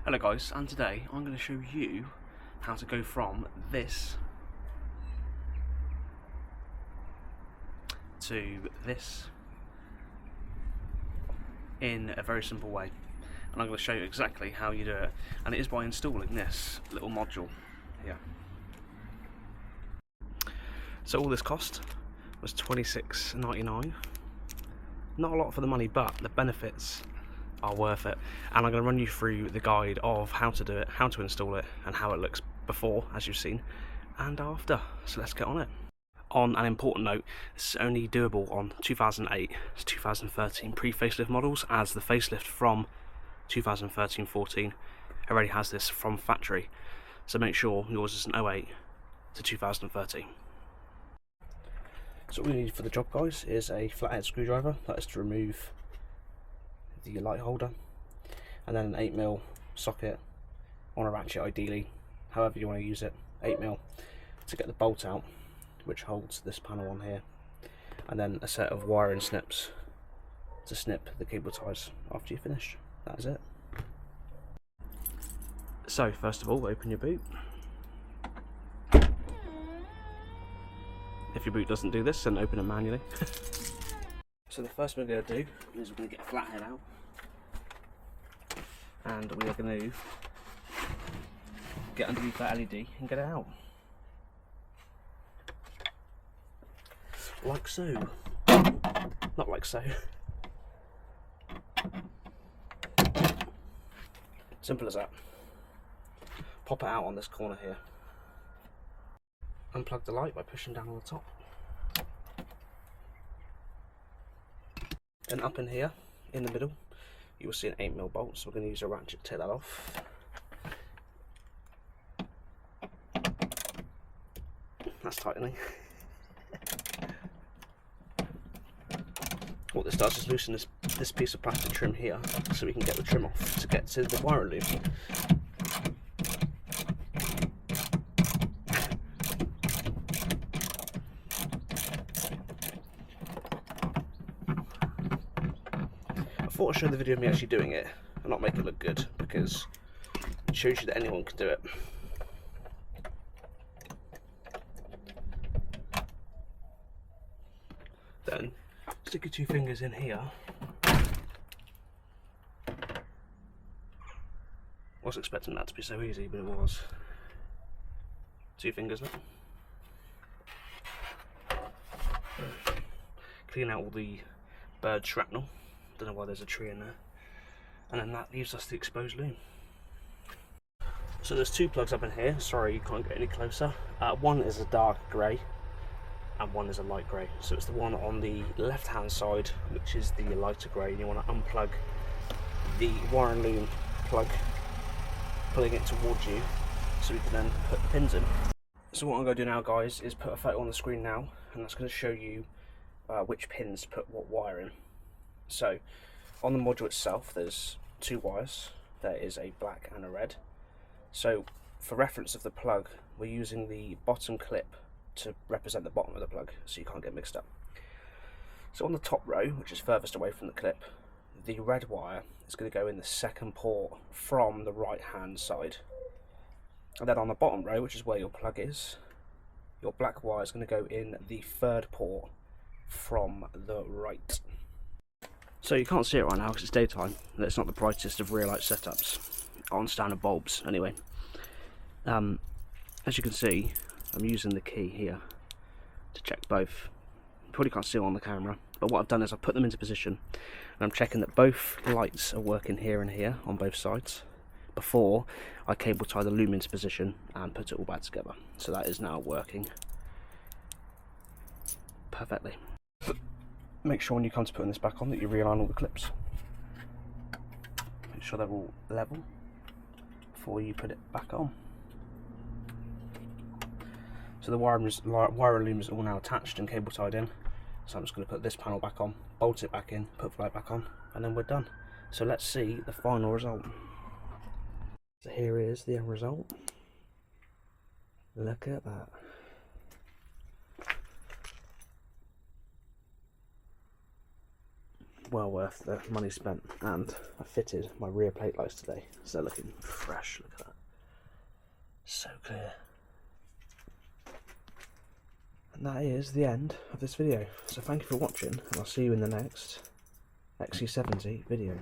Hello guys, and today I'm going to show you how to go from this to this in a very simple way, and I'm going to show you exactly how you do it, and it is by installing this little module here. So all this cost was $26.99. Not a lot for the money, but the benefits are worth it, and I'm going to run you through the guide of how to do it, how to install it, and how it looks before, as you've seen, and after. So let's get on it. On an important note, this is only doable on 2008 to 2013 pre-facelift models, as the facelift from 2013-14 already has this from factory, so make sure yours is an 08 to 2013. So what we need for the job, guys, is a flathead screwdriver. That is to remove the light holder, and then an 8mm socket on a ratchet, ideally, however you want to use it, 8mm, to get the bolt out which holds this panel on here, and then a set of wiring snips to snip the cable ties after you finish. That is it. So first of all, open your boot. If your boot doesn't do this, then open it manually. So the first thing we're going to do is we're going to get a flathead out, and we are going to get underneath that LED and get it out. Like so. Not like so. Simple as that. Pop it out on this corner here. Unplug the light by pushing down on the top. And up in here, in the middle, you will see an 8mm bolt, so we're going to use a ratchet to take that off. That's tightening. What this does is loosen this piece of plastic trim here, so we can get the trim off to get to the wire loop. I thought I'd show the video of me actually doing it and not make it look good, because it shows you that anyone can do it. Then stick your 2 fingers in here. Wasn't expecting that to be so easy, but it was. 2 fingers there. Clean out all the bird shrapnel. Don't know why there's a tree in there. And then that leaves us the exposed loom. So there's 2 plugs up in here. Sorry, you can't get any closer. One is a dark grey and one is a light grey. So it's the one on the left hand side, which is the lighter grey, and you want to unplug the wire and loom plug, pulling it towards you so we can then put the pins in. So what I'm going to do now, guys, is put a photo on the screen now, and that's going to show you which pins to put what wire in. So on the module itself there's 2 wires. There is a black and a red. So for reference of the plug, we're using the bottom clip to represent the bottom of the plug, so you can't get mixed up. So on the top row, which is furthest away from the clip, the red wire is going to go in the second port from the right hand side, and then on the bottom row, which is where your plug is, your black wire is going to go in the third port from the right. So you can't see it right now because it's daytime, and it's not the brightest of rear light setups on standard bulbs anyway. As you can see, I'm using the key here to check both. You probably can't see it on the camera, but what I've done is I've put them into position, and I'm checking that both lights are working here and here on both sides before I cable tie the loom into position and put it all back together. So that is now working perfectly. Make sure when you come to putting this back on that you realign all the clips. Make sure they're all level before you put it back on. So the wire and loom is all now attached and cable tied in. So I'm just going to put this panel back on, bolt it back in, put the light back on, and then we're done. So let's see the final result. So here is the end result. Look at that. well worth the money spent, and I fitted my rear plate lights today, so they're looking fresh. Look at that, so clear. And that is the end of this video, so thank you for watching, and I'll see you in the next XC70 video.